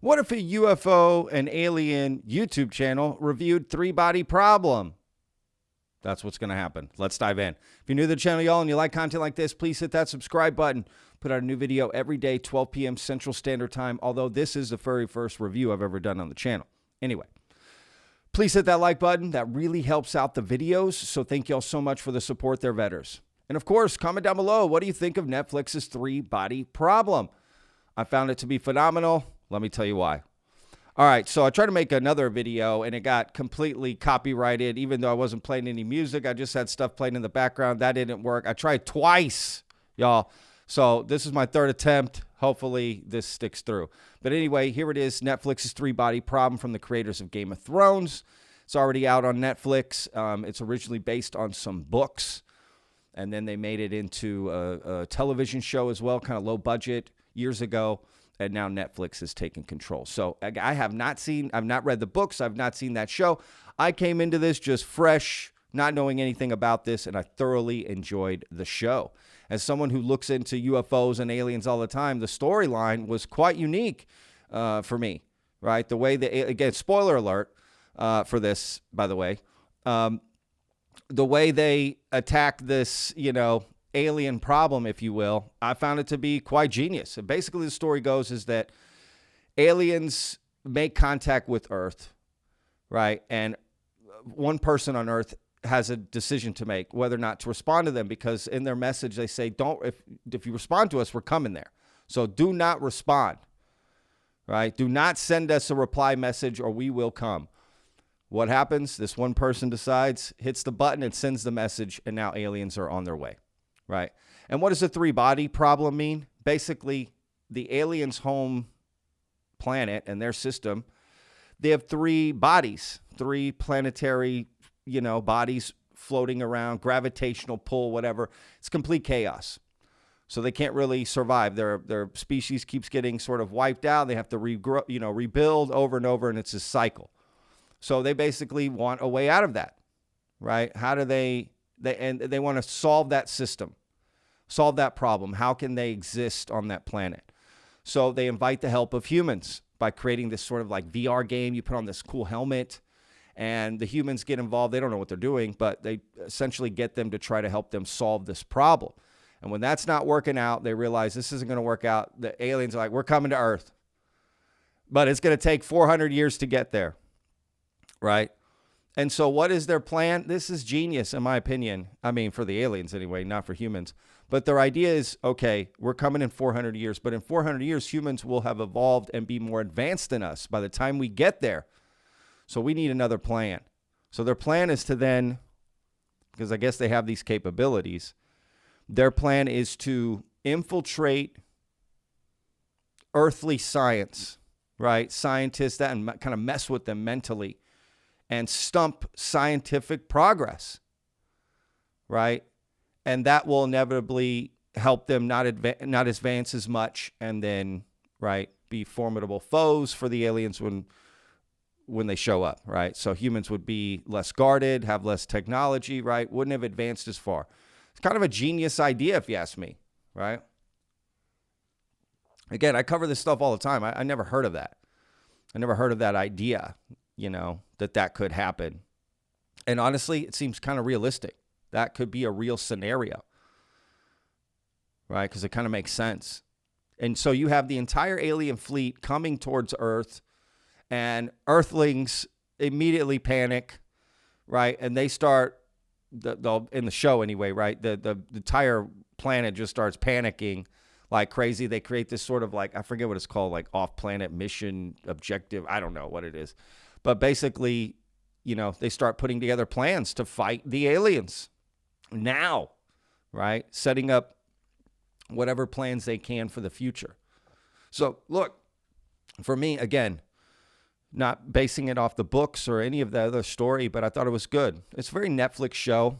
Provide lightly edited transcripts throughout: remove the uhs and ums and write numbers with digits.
What if a UFO and alien YouTube channel reviewed three-body problem? That's what's going to happen. Let's dive in. If you're new to the channel, y'all, and you like content like this, please hit that subscribe button. Put out a new video every day, 12 p.m. Central Standard Time, although this is the very first review I've ever done on the channel. Anyway, please hit that like button. That really helps out the videos, so thank y'all so much for the support there, vetters. And of course, comment down below, what do you think of Netflix's three-body problem? I found it to be phenomenal. Let me tell you why. All right, so I tried to make another video, and it got completely copyrighted. Even though I wasn't playing any music, I just had stuff playing in the background. That didn't work. I tried twice, y'all. So this is my third attempt. Hopefully this sticks through. But anyway, here it is, Netflix's three-body problem from the creators of Game of Thrones. It's already out on Netflix. It's originally based on some books, and then they made it into a television show as well, kind of low budget years ago. And now Netflix has taken control. So I've not read the books. I've not seen that show. I came into this just fresh, not knowing anything about this, and I thoroughly enjoyed the show. As someone who looks into UFOs and aliens all the time, the storyline was quite unique for me, right? The way again, spoiler alert for this, by the way, the way they attack this, alien problem, if you will, I found it to be quite genius. And basically the story goes is that aliens make contact with Earth, right? And one person on Earth has a decision to make whether or not to respond to them, because in their message they say, if you respond to us, we're coming there. So do not respond, right? Do not send us a reply message or we will come. What happens? This one person decides, hits the button and sends the message, and now aliens are on their way. Right. And what does the three-body problem mean? Basically, the aliens' home planet and their system, they have three bodies, three planetary, bodies floating around, gravitational pull, whatever. It's complete chaos. So they can't really survive. Their species keeps getting sort of wiped out. They have to rebuild over and over, and it's a cycle. So they basically want a way out of that, right? How do they want to solve that system, solve that problem. How can they exist on that planet? So they invite the help of humans by creating this sort of like VR game. You put on this cool helmet and the humans get involved. They don't know what they're doing, but they essentially get them to try to help them solve this problem. And when that's not working out, they realize this isn't going to work out. The aliens are like, we're coming to Earth, but it's going to take 400 years to get there, right? And so what is their plan? This is genius, in my opinion. I mean, for the aliens anyway, not for humans. But their idea is, okay, we're coming in 400 years, but in 400 years, humans will have evolved and be more advanced than us by the time we get there. So we need another plan. So their plan is to then, because I guess they have these capabilities, their plan is to infiltrate earthly science, right? Scientists that and kind of mess with them mentally and stump scientific progress, right? And that will inevitably help them not advance as much, and then, right, be formidable foes for the aliens when they show up, right? So humans would be less guarded, have less technology, right? Wouldn't have advanced as far. It's kind of a genius idea, if you ask me, right? Again, I cover this stuff all the time. I never heard of that. I never heard of that idea, that could happen. And honestly, it seems kind of realistic. That could be a real scenario, right? Because it kind of makes sense. And so you have the entire alien fleet coming towards Earth, and Earthlings immediately panic, right? And they start, in the show anyway, right? The entire planet just starts panicking like crazy. They create this sort of like, I forget what it's called, like off-planet mission objective. I don't know what it is. But basically, they start putting together plans to fight the aliens now, right? Setting up whatever plans they can for the future. So look, for me, again, not basing it off the books or any of the other story, but I thought it was good. It's a very Netflix show.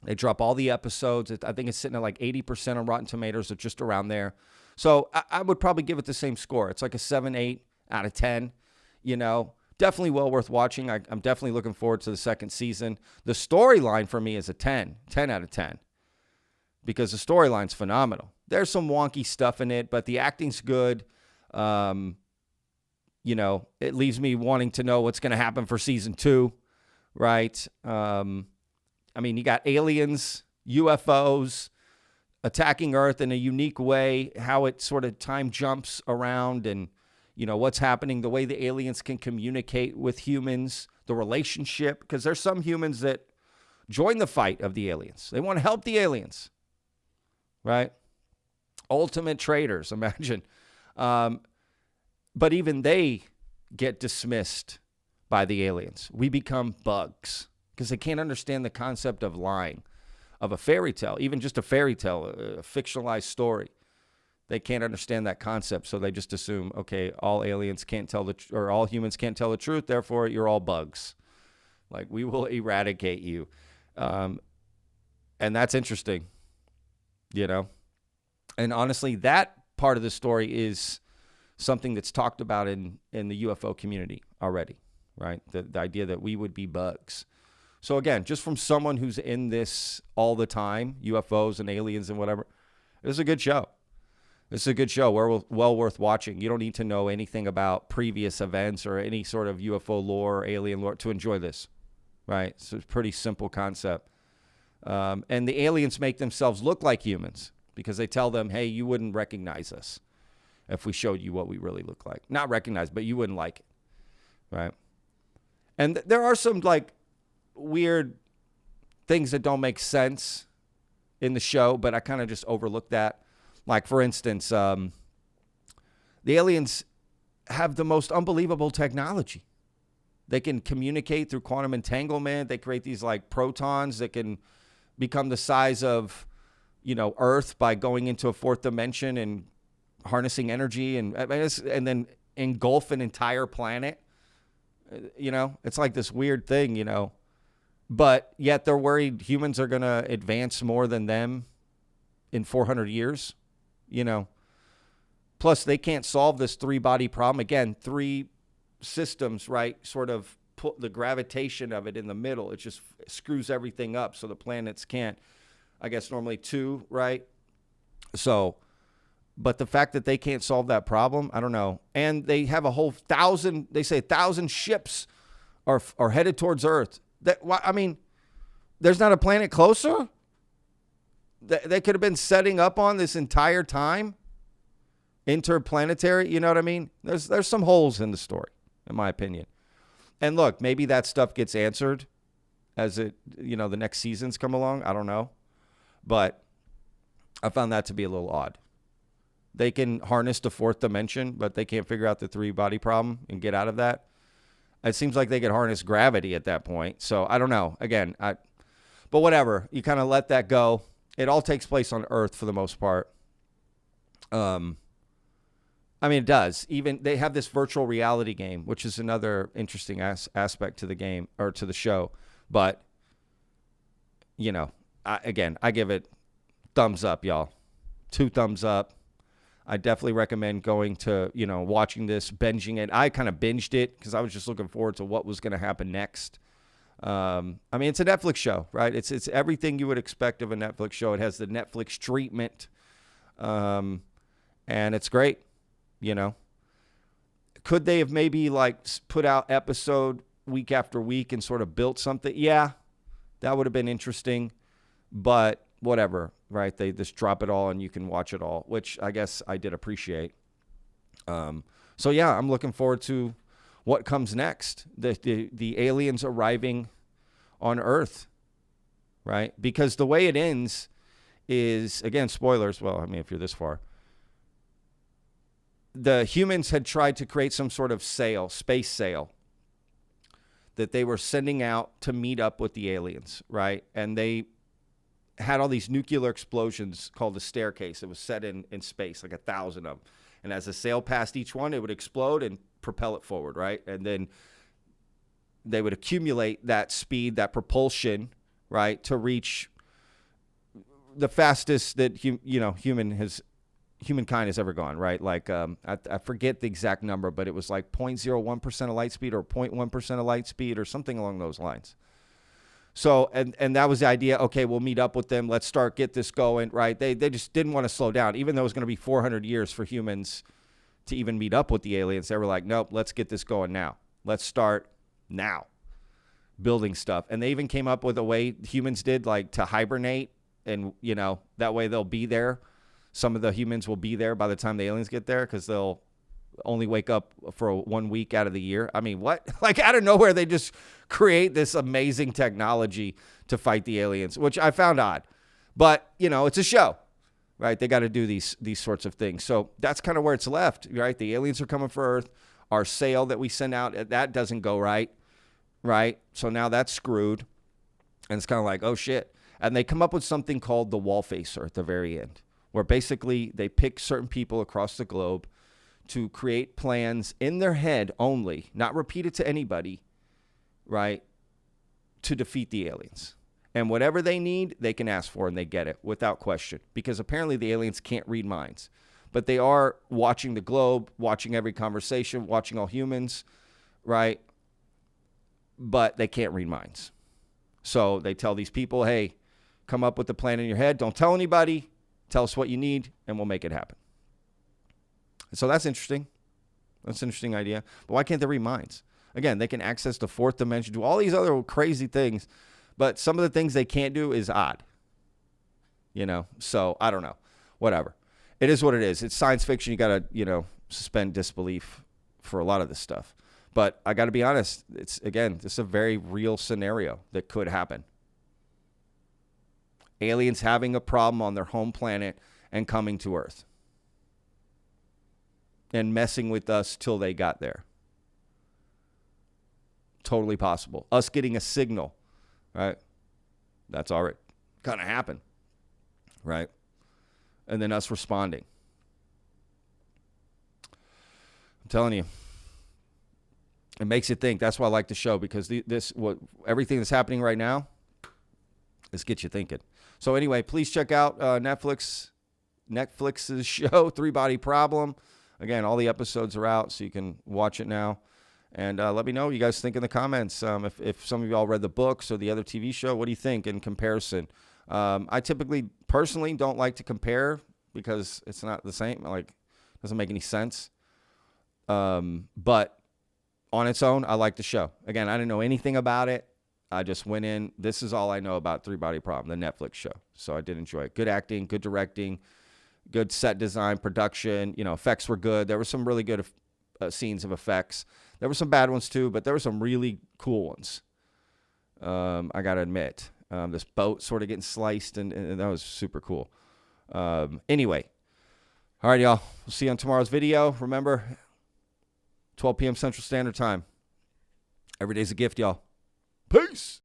They drop all the episodes. I think it's sitting at like 80% on Rotten Tomatoes, or just around there. So I would probably give it the same score. It's like a 7, 8 out of 10, Definitely well worth watching. I'm definitely looking forward to the second season. The storyline for me is a 10 out of 10, because the storyline's phenomenal. There's some wonky stuff in it, but the acting's good. it leaves me wanting to know what's going to happen for season 2, right? You got aliens, UFOs attacking Earth in a unique way, how it sort of time jumps around and, what's happening, the way the aliens can communicate with humans, the relationship, because there's some humans that join the fight of the aliens. They want to help the aliens, right? Ultimate traitors, imagine. But even they get dismissed by the aliens. We become bugs because they can't understand the concept of lying, of a fairy tale, even just a fairy tale, a fictionalized story. They can't understand that concept, so they just assume, okay, all aliens can't tell or all humans can't tell the truth, therefore you're all bugs. Like, we will eradicate you. And that's interesting, And honestly, that part of the story is something that's talked about in the UFO community already, right? The idea that we would be bugs. So again, just from someone who's in this all the time, UFOs and aliens and whatever, this is a good show. This is a good show. Well worth watching. You don't need to know anything about previous events or any sort of UFO lore or alien lore to enjoy this, right? So it's a pretty simple concept. And the aliens make themselves look like humans because they tell them, hey, you wouldn't recognize us if we showed you what we really look like. Not recognize, but you wouldn't like it, right? And there are some, weird things that don't make sense in the show, but I kind of just overlooked that. Like, for instance, the aliens have the most unbelievable technology. They can communicate through quantum entanglement. They create these, protons that can become the size of, Earth by going into a fourth dimension and harnessing energy and then engulf an entire planet. It's like this weird thing, But yet they're worried humans are going to advance more than them in 400 years, Plus, they can't solve this 3-body problem. Again, 3 systems, right, sort of put the gravitation of it in the middle. It just screws everything up, so the planets can't. I guess normally 2, right? So, but the fact that they can't solve that problem, I don't know. And they have a whole 1,000, they say 1,000 ships are headed towards Earth. There's not a planet closer they could have been setting up on this entire time. Interplanetary, you know what I mean? There's some holes in the story, in my opinion. And look, maybe that stuff gets answered as the next seasons come along. I don't know. But I found that to be a little odd. They can harness the 4th dimension, but they can't figure out the 3-body problem and get out of that. It seems like they could harness gravity at that point. So I don't know. Again, but whatever. You kind of let that go. It all takes place on Earth for the most part. It does. Even they have this virtual reality game, which is another interesting aspect to the game or to the show. But, I give it thumbs up, y'all. 2 thumbs up. I definitely recommend going to, watching this, binging it. I kind of binged it because I was just looking forward to what was going to happen next. It's a Netflix show, right? It's everything you would expect of a Netflix show. It has the Netflix treatment, and it's great. Could they have maybe put out episode week after week and sort of built something? Yeah, that would have been interesting, but whatever, right? They just drop it all and you can watch it all, which I guess I did appreciate. So yeah, I'm looking forward to what comes next. The aliens arriving on Earth, right? Because the way it ends is, again, spoilers. Well, if you're this far, the humans had tried to create some sort of space sail that they were sending out to meet up with the aliens, right? And they had all these nuclear explosions called the staircase. It was set in space, 1,000 of them. And as the sail passed each one, it would explode and propel it forward, right? And then they would accumulate that speed, that propulsion, right, to reach the fastest that humankind has ever gone, right? I forget the exact number, but it was 0.01% of light speed or 0.1% of light speed or something along those lines. So, and that was the idea. Okay, we'll meet up with them. Let's get this going, right? They just didn't want to slow down, even though it was going to be 400 years for humans to even meet up with the aliens. They were like, nope, let's get this going now. Let's start now building stuff. And they even came up with a way humans did, like, to hibernate. And, you know, that way they'll be there. Some of the humans will be there by the time the aliens get there because they'll only wake up for 1 week out of the year. I mean, what? Like, out of nowhere, they just create this amazing technology to fight the aliens, which I found odd. But, you know, it's a show, right? They got to do these sorts of things. So that's kind of where it's left, right? The aliens are coming for Earth. Our sail that we send out, that doesn't go right? So now that's screwed. And it's kind of like, oh, shit. And they come up with something called the wall facer at the very end, where basically they pick certain people across the globe to create plans in their head only, not repeat it to anybody, right, to defeat the aliens. And whatever they need, they can ask for, and they get it without question, because apparently the aliens can't read minds. But they are watching the globe, watching every conversation, watching all humans, right? But they can't read minds. So they tell these people, hey, come up with the plan in your head. Don't tell anybody. Tell us what you need, and we'll make it happen. So that's interesting. That's an interesting idea. But why can't they read minds? Again, they can access the fourth dimension, do all these other crazy things, but some of the things they can't do is odd. You know, so I don't know. Whatever. It is what it is. It's science fiction. You got to, you know, suspend disbelief for a lot of this stuff. But I got to be honest. It's, again, this is a very real scenario that could happen. Aliens having a problem on their home planet and coming to Earth. And messing with us till they got there. Totally possible. Us getting a signal, right? That's already going to happen, right? And then us responding. I'm telling you, it makes you think. That's why I like the show, because everything that's happening right now, this gets you thinking. So anyway, please check out Netflix's show, Three Body Problem. Again, all the episodes are out, so you can watch it now. And let me know what you guys think in the comments. If some of y'all read the books or the other TV show, what do you think in comparison? I typically, personally, don't like to compare because it's not the same. Like, it doesn't make any sense. But on its own, I like the show. Again, I didn't know anything about it. I just went in. This is all I know about Three Body Problem, the Netflix show. So I did enjoy it. Good acting, good directing. Good set design, production, you know, effects were good. There were some really good scenes of effects. There were some bad ones too, but there were some really cool ones. I got to admit, this boat sort of getting sliced, and that was super cool. Anyway, all right, y'all. We'll see you on tomorrow's video. Remember, 12 p.m. Central Standard Time. Every day's a gift, y'all. Peace.